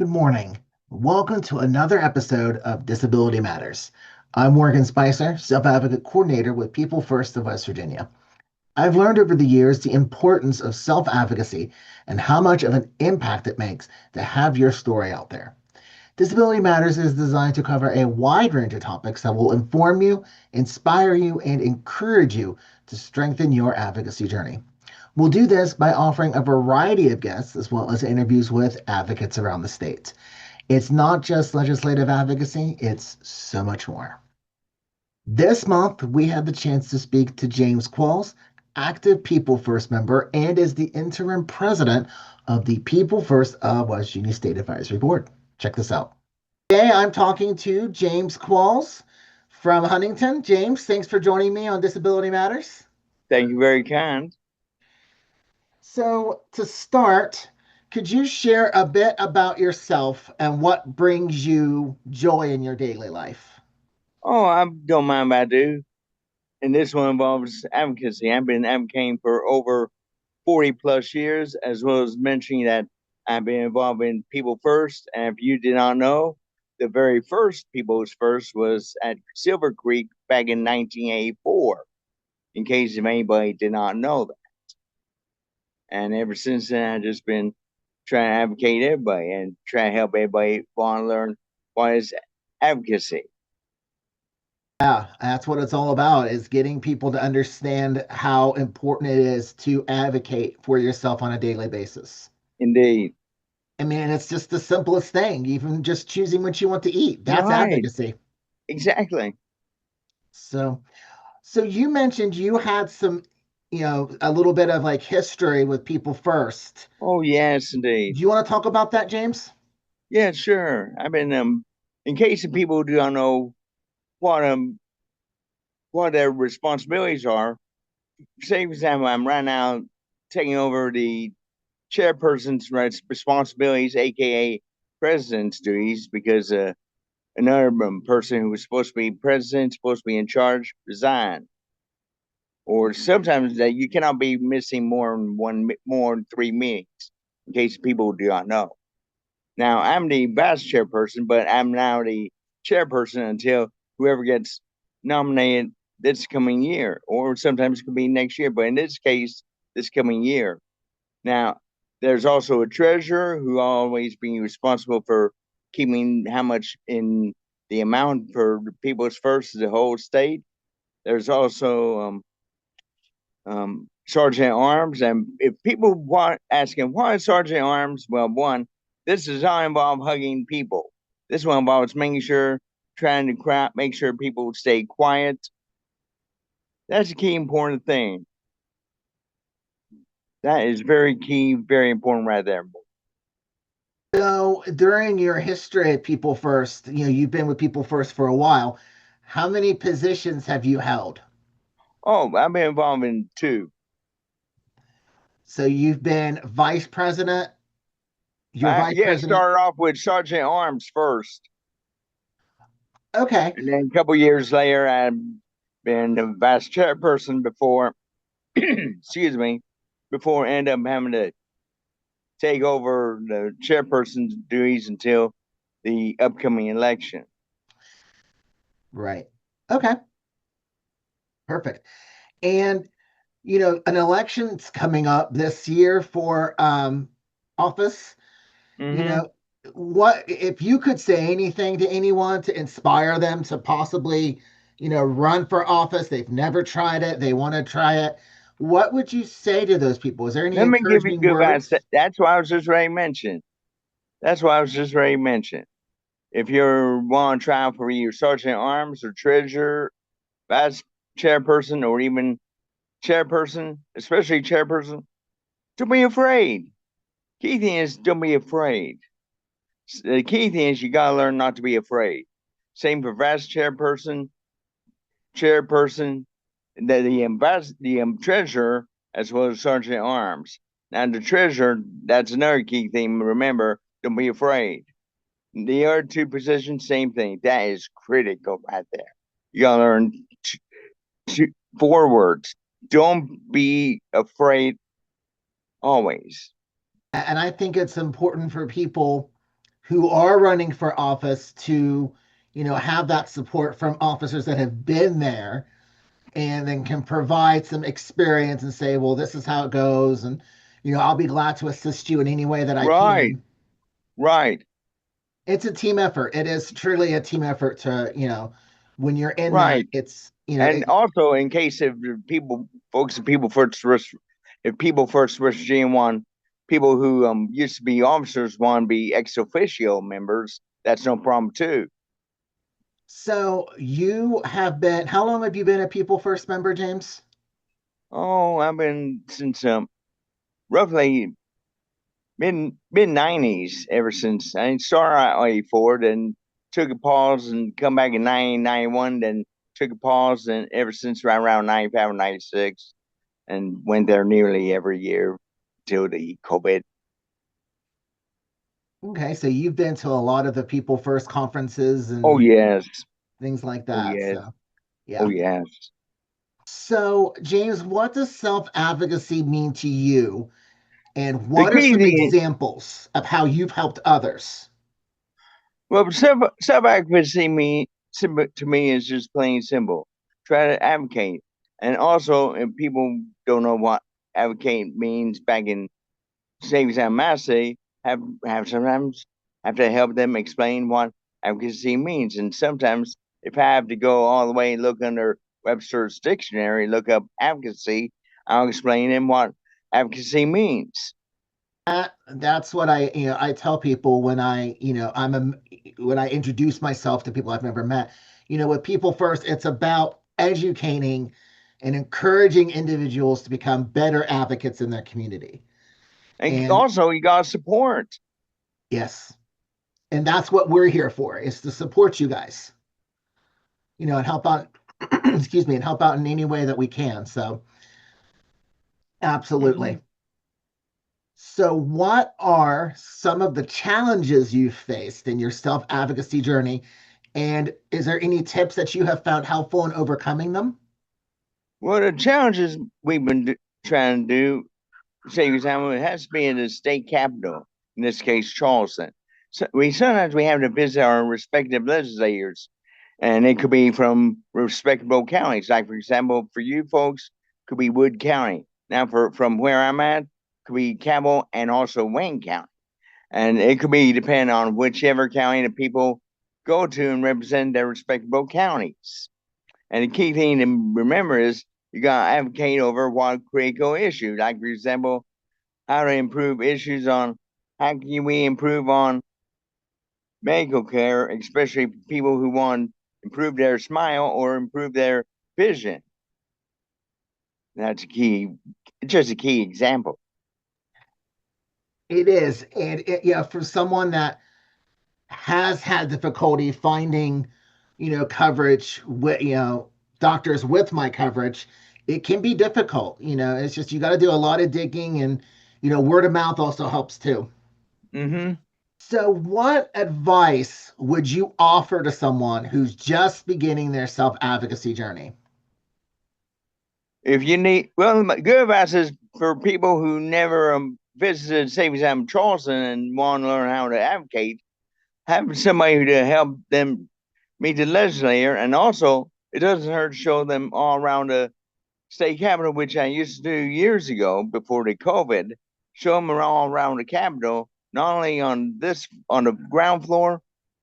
Good morning. Welcome to another episode of Disability Matters. I'm Morgan Spicer, Self Advocate Coordinator with People First of West Virginia. I've learned over the years the importance of self advocacy and how much of an impact it makes to have your story out there. Disability Matters is designed to cover a wide range of topics that will inform you, inspire you, and encourage you to strengthen your advocacy journey. We'll do this by offering a variety of guests as well as interviews with advocates around the state. It's not just legislative advocacy, it's so much more. This month, we had the chance to speak to James Qualls, active People First member, and is the interim president of the People First of West Virginia State Advisory Board. Check this out. Today, I'm talking to James Qualls from Huntington. James, thanks for joining me on Disability Matters. Thank you, very kind. So, to start, could you share a bit about yourself and what brings you joy in your daily life? Oh, I don't mind if I do. And this one involves advocacy. I've been advocating for over 40 plus years, as well as mentioning that I've been involved in People First. And if you did not know, the very first People's First was at Silver Creek back in 1984, in case if anybody did not know that. And ever since then, I've just been trying to advocate everybody and trying to help everybody want to learn what is advocacy. Yeah, that's what it's all about is getting people to understand how important it is to advocate for yourself on a daily basis. Indeed. I mean, it's just the simplest thing, even just choosing what you want to eat. That's Right. advocacy. Exactly. So, so you mentioned you had some, a little bit of like history with People First. Oh yes, Do indeed. you want to talk about that, James? Yeah, sure. I've been in case of people do not know what um what their responsibilities are. Say for example, I'm right now taking over the chairperson's responsibilities, aka president's duties, because another person who was supposed to be president, supposed to be in charge, resigned. Or sometimes that you cannot be missing more than 3 meetings. In case people do not know. Now I'm the vice chairperson, but I'm now the chairperson until whoever gets nominated this coming year, or sometimes it could be next year. But in this case, this coming year. Now there's also a treasurer who always being responsible for keeping how much in the amount for the People's First as the whole state. There's also sergeant arms, and if people want asking why sergeant arms, well, one, this does not involve hugging people. This one involves making sure, trying to make sure people stay quiet. That's a key important thing. That is very key, very important right there. So during your history at People First, you've been with People First for a while. How many positions have you held? Oh, I've been involved in two. So you've been vice president, you're vice Yeah, president. started off with sergeant arms first, Okay, and then a couple years later, I've been the vice chairperson before. Excuse me, before I end up having to take over the chairperson's duties until the upcoming election. right. Okay, perfect. And an election's coming up this year for office. You Mm-hmm. know, what if you could say anything to anyone to inspire them to possibly, run for office? They've never tried it, they want to try it. What would you say to those people? Is there any Let me give you encouraging good advice. words? That's why I was just ready to mention. That's why I was just ready to mention. If you're want to try out for either sergeant arms or treasurer, vice chairperson, or even chairperson, especially chairperson, don't be afraid. Key thing is don't be afraid. The key thing is you gotta learn not to be afraid. Same for vice chairperson, the treasurer, as well as sergeant at arms. Now the treasurer, that's another key thing. Remember, don't be afraid. The other two positions, same thing. That is critical right there. You gotta learn two, 4 words. Don't be afraid always. And I think it's important for people who are running for office to, have that support from officers that have been there and then can provide some experience and say, well, this is how it goes. And, I'll be glad to assist you in any way that I Right, can. right, It's a team effort. It is truly a team effort to, when you're in that, right. it's, And also, in case if the people, folks, if people first, if people first Virginia want people who used to be officers want to be ex officio members, that's no problem too. so you have been, how long have you been a People First member, James? Oh, I've been since roughly mid nineties ever since I started out 84, then took a pause and come back in 1991, then took a pause and ever since right around 95 or 96 and went there nearly every year till the COVID. Okay, so you've been to a lot of the People First conferences Oh and yes. things like Oh that. yes. So, Oh yeah. yes. So, James, what does self-advocacy mean to you? And The what are key some thing, examples of how you've helped others? well, self advocacy to me is just plain simple. Try to advocate, and also, if people don't know what advocate means, back in same example, Massey have sometimes have to help them explain what advocacy means, and sometimes if I have to go all the way and look under Webster's dictionary, look up advocacy, I'll explain them what advocacy means. That's what I tell people when when I introduce myself to people I've never met. With People First, it's about educating and encouraging individuals to become better advocates in their community. And And also, you got support. yes, and that's what we're here for, is to support you guys, and help out, excuse me, and help out in any way that we can. So, absolutely. Mhm. So, what are some of the challenges you've faced in your self advocacy journey? And is there any tips that you have found helpful in overcoming them? Well, the challenges we've been trying to do, say, for example, it has to be in the state capital, in this case, Charleston. So sometimes we have to visit our respective legislators, and it could be from respectable counties. Like, for example, for you folks, could be Wood County. Now, from where I'm at, could be Cabell and also Wayne County, and it could be depending on whichever county the people go to and represent their respectable counties. And the key thing to remember is you got to advocate over what critical issues. Like, for example, how to improve issues on how can we improve on medical care, especially people who want to improve their smile or improve their vision. That's a key, just a key example. It is. And yeah, for someone that has had difficulty finding, coverage with, doctors with my coverage, it can be difficult. It's just you got to do a lot of digging and, word of mouth also helps too. Hmm. So, what advice would you offer to someone who's just beginning their self advocacy journey? If you need, well, good advice is for people who never visited, say, for example, Charleston and want to learn how to advocate, having somebody to help them meet the legislator, and also it doesn't hurt to show them all around the state capitol, which I used to do years ago before the COVID. Show them all around the capitol, not only on the ground floor,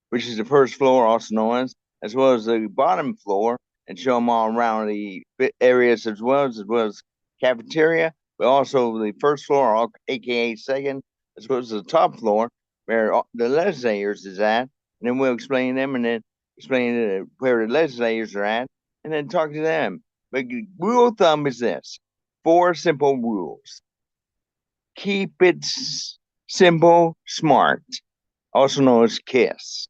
which is the first floor, also known as well as the bottom floor, and show them all around the areas as well as cafeteria, but also the first floor, aka second, as well as the top floor where the legislators is at. And then we'll explain them, and then explain where the legislators are at, and then talk to them. But rule of thumb is this: four simple rules. Keep it simple, smart, also known as KISS.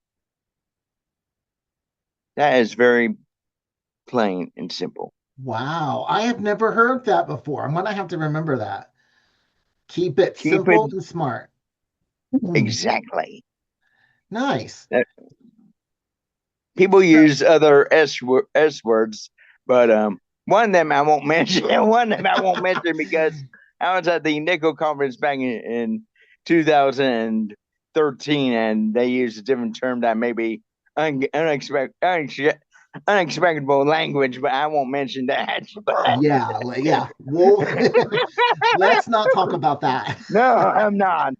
That is very plain and simple. Wow, I have never heard that before. I'm going to have to remember that. Keep it Keep it simple and smart. Hmm, exactly. nice. That, people So, use other S words, but one of them I won't mention. One of them I won't mention because I was at the Nickel conference back in 2015, 13, and they use a different term that may be unexpectable language, but I won't mention that. But Yeah, yeah. Well, let's not talk about that. no, I'm not.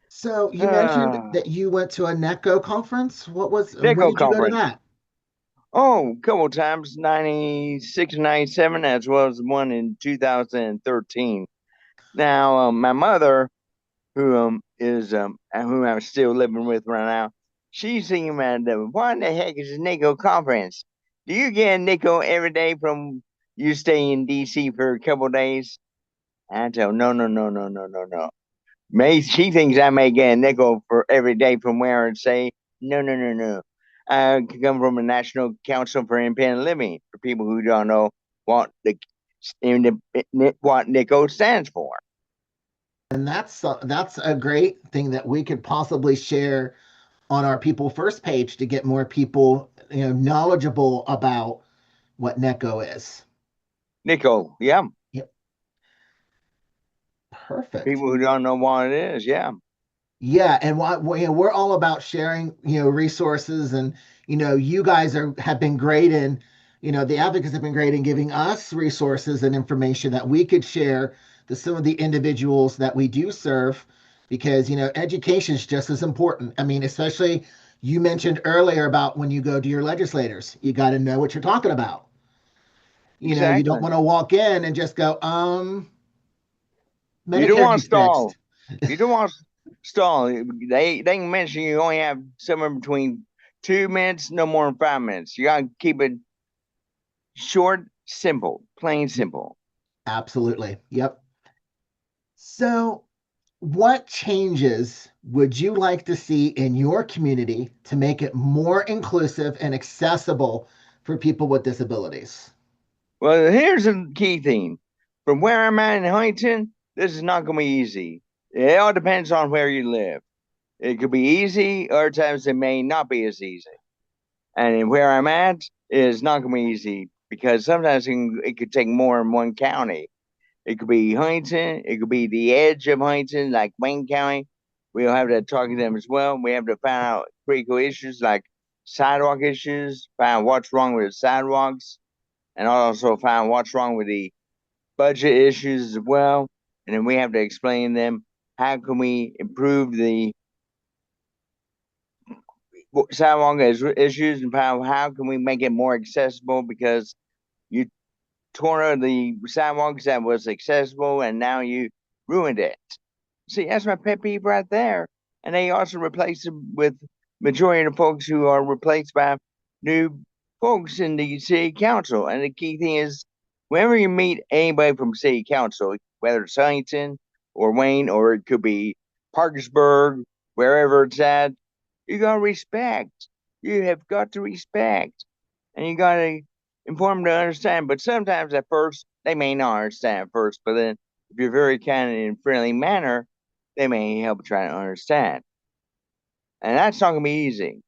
So you mentioned that you went to a NECO conference. When NICO did you go to conference. that? Oh, a couple of times, 96 and 97, as well as one in 2013. Now, my mother, who I'm still living with right now, she's thinking about what in the heck is a NICO conference? Do you get a NICO every day from you stay in DC for a couple of days? I tell her, no, no, no, no, no, no, no. She thinks I may get a nickel for every day from where and say, no, no, no, no. I come from a National Council for Independent Living. For people who don't know what what NICO stands for. And that's a great thing that we could possibly share on our People First page to get more people, knowledgeable about what NECO is. NICO, yeah. Yep, perfect. People who don't know what it is, yeah. Yeah, and we're all about sharing, resources, and you guys have been great in, the advocates have been great in giving us resources and information that we could share to some of the individuals that we do serve, because education is just as important. I mean, especially you mentioned earlier about when you go to your legislators, you got to know what you're talking about. You don't Exactly. want to walk in and just go, You don't Medicare want to needs stall. fixed. You don't want to stall. They can mention you only have somewhere between 2 minutes, no more than 5 minutes. You gotta keep it short, simple, plain simple. Absolutely. Yep. So, what changes would you like to see in your community to make it more inclusive and accessible for people with disabilities? Well, here's the key thing. From where I'm at in Huntington, this is not going to be easy. It all depends on where you live. It could be easy, other times it may not be as easy. And where I'm at is not going to be easy because sometimes it could take more in one county. It could be Huntington, it could be the edge of Huntington, like Wayne County. We'll have to talk to them as well. We have to find out critical issues like sidewalk issues, find what's wrong with the sidewalks, and also find what's wrong with the budget issues as well. And then we have to explain them. How can we improve the sidewalk issues and how can we make it more accessible? Because you tore up the sidewalks that was accessible and now you ruined it. See, that's my pet peeve right there. And they also replaced it with majority of the folks who are replaced by new folks in the city council. And the key thing is, whenever you meet anybody from city council, whether it's Huntington or Wayne or it could be Parkersburg, wherever it's at, you gotta respect. You have got to respect, and you gotta inform them to understand. But sometimes at first they may not understand at first, but then if you're very kind and friendly manner, they may help try to understand. And that's not gonna be easy.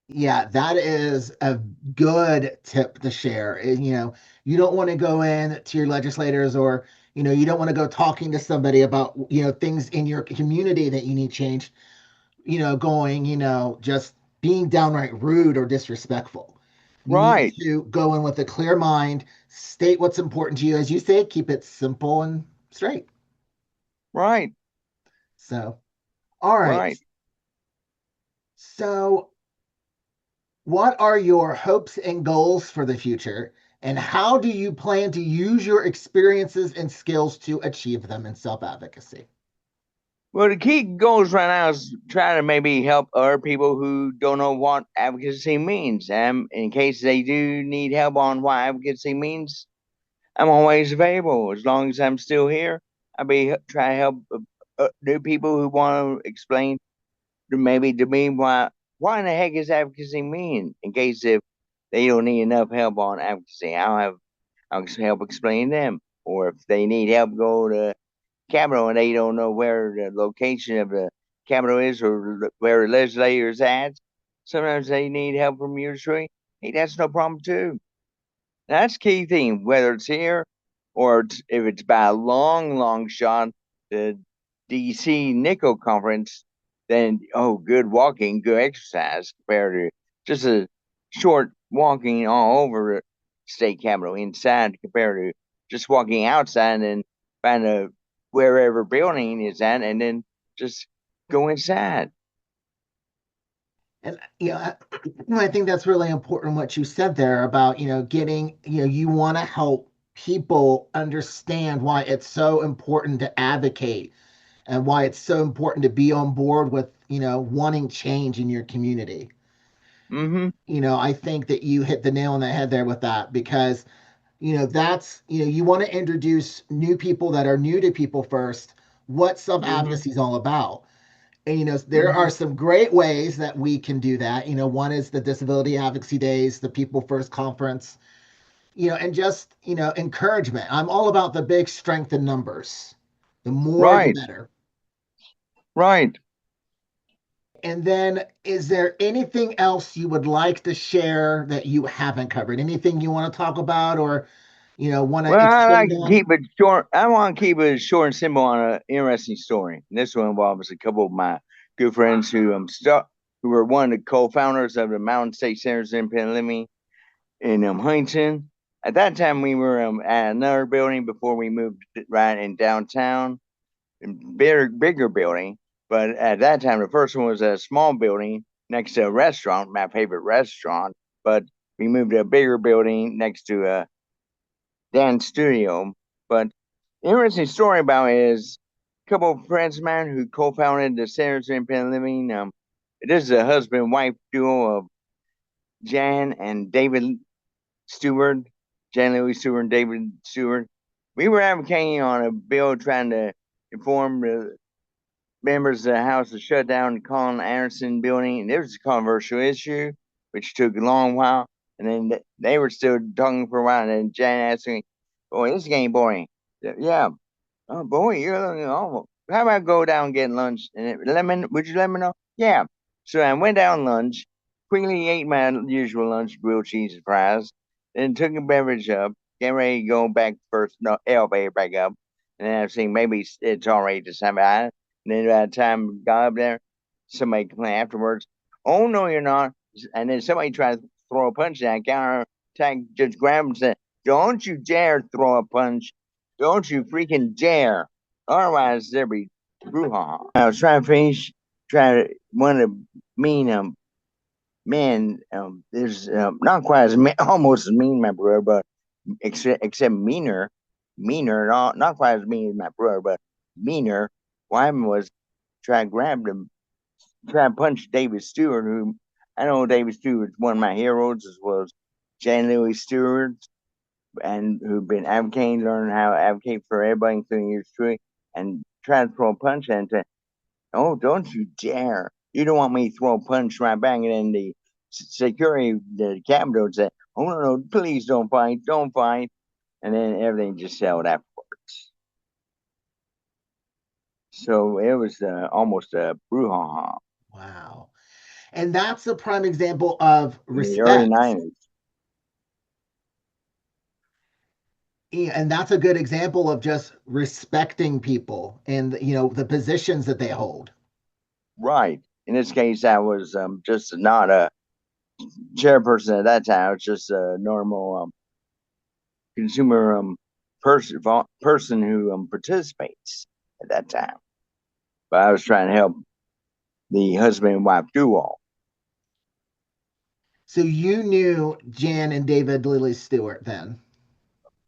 Yeah, that is a good tip to share. You don't want to go in to your legislators, or, you don't want to go talking to somebody about, things in your community that you need changed, just being downright rude or disrespectful. You need Right, to go in with a clear mind, state what's important to you. As you say, keep it simple and straight. right, So, all right. right. So, what are your hopes and goals for the future? And how do you plan to use your experiences and skills to achieve them in self advocacy? Well, the key goals right now is try to maybe help other people who don't know what advocacy means. In case they do need help on what advocacy means, I'm always available. As long as I'm still here, I'll be trying to help new people who want to explain maybe to me why in the heck is advocacy mean? In case if they don't need enough help on advocacy, I'll help explain them. Or if they need help, go to Capitol and they don't know where the location of the Capitol is or where the legislature is at. Sometimes they need help from your tree. Hey, that's no problem too. That's key thing, whether it's here or if it's by a long, long shot. DC Nickel conference, then good walking, good exercise compared to just a short walking all over the state capitol inside compared to just walking outside and find a wherever building is at and then just go inside. And I think that's really important what you said there about, getting, you want to help people understand why it's so important to advocate and why it's so important to be on board with, wanting change in your community. Mm-hmm. I think that you hit the nail on the head there with that because, that's, you want to introduce new people that are new to people first, what self Mm-hmm. advocacy is all about. And, there are Mm-hmm. some great ways that we can do that. One is the Disability Advocacy Days, the People First Conference, and just, encouragement. I'm all about the big strength in numbers. The more, the Right. better. Right. And then, is there anything else you would like to share that you haven't covered? Anything you want to talk about or, want to Well, I like expand to on? keep it short. I want to keep it short and simple on an interesting story. And this one involves a couple of my good friends who were one of the co-founders of the Mountain State Centers in Pennsylvania in Huntington. At that time, we were at another building before we moved right in downtown, bigger building. But at that time, the first one was a small building next to a restaurant, my favorite restaurant. But we moved to a bigger building next to a dance studio. But interesting story about it is a couple of friends of mine who co-founded the Centers in Pen Living. This is a husband-wife duo of Jan and David Stewart, Jan Louis Stewart and David Stewart. We were advocating on a bill trying to inform the members of the House to shut down the Colin Anderson building. And it was a controversial issue, which took a long while. And then they were still talking for a while. And then Jan asked me, "Boy, this is getting boring." Yeah. "Oh boy, you're looking awful. How about go down and get lunch? And would you let me know?" Yeah. So I went down lunch, quickly ate my usual lunch, grilled cheese and fries, then took a beverage up, getting ready to go back first, no, elevator back up. And then I was thinking maybe it's already December. And then by the time I got up there, somebody complained afterwards, "Oh no, you're not." And then somebody tried to throw a punch and I counter attack, just grabbed him and said, "Don't you dare throw a punch. Don't you freaking dare. Otherwise, there'll be brouhaha." I was trying to finish, trying to, one of the mean men, there's not quite as mean, almost as mean, my brother, but except meaner, not quite as mean as my brother, but meaner. Wyman was trying to grab him, trying to punch David Stewart, who I know David Stewart's one of my heroes, as well as Jane Louis Stewart, and who've been advocating, learning how to advocate for everybody, including yours truly, and trying to throw a punch and say, "Oh, don't you dare. You don't want me to throw a punch right back." And then the security, the captain said, "Oh, no, no, please don't fight, don't fight." And then everything just settled afterwards. So it was almost a brouhaha Wow. And that's a prime example of in the early respect. 90s. And that's a good example of just respecting people and, the positions that they hold. Right. In this case, I was just not a chairperson at that time. I was just a normal consumer person who participates at that time. But I was trying to help the husband and wife duo. So you knew Jan and David Lilly Stewart then.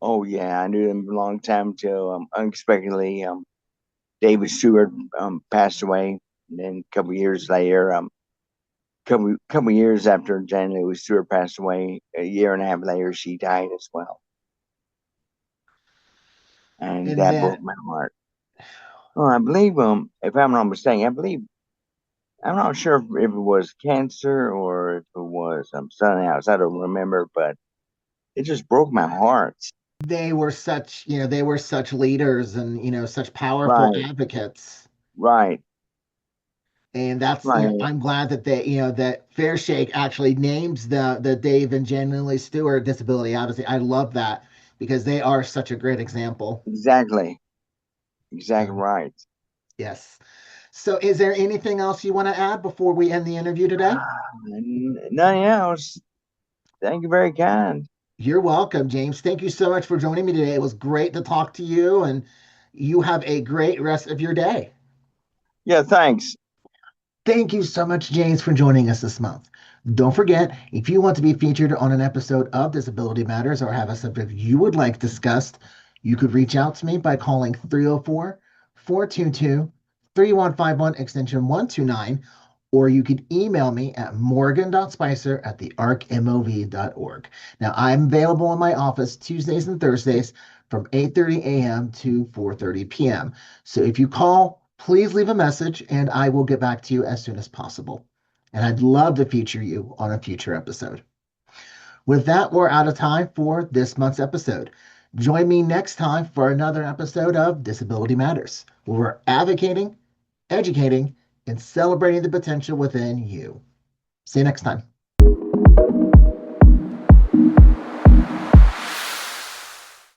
Oh yeah, I knew them a long time until unexpectedly David Stewart passed away. And then a couple years later, couple years after Jane Lewis Stewart passed away, a year and a half later, she died as well, and And that then broke my heart. Oh, I believe if I'm not mistaken, I believe I'm not sure if it was cancer or if it was something else. I don't remember, but it just broke my heart. they were such leaders and, such powerful Right, advocates. right, And that's, right. I'm glad that that Fair Shake actually names the Dave and Jan Lilly Stewart disability advocacy. I love that because they are such a great example. Exactly, exactly So right. Yes. So, is there anything else you want to add before we end the interview today? Nothing else. Thank you, very kind. You're welcome, James. Thank you so much for joining me today. It was great to talk to you, and you have a great rest of your day. Yeah, thanks. Thank you so much, James, for joining us this month. Don't forget, if you want to be featured on an episode of Disability Matters or have a subject you would like discussed, you could reach out to me by calling 304 422 3151 extension 129, or you could email me at morgan.spicer at thearcmov.org. Now, I'm available in my office Tuesdays and Thursdays from 8:30 a.m. to 4:30 p.m. So if you call, please leave a message and I will get back to you as soon as possible. And I'd love to feature you on a future episode. With that, we're out of time for this month's episode. Join me next time for another episode of Disability Matters, where we're advocating, educating, and celebrating the potential within you. See you next time.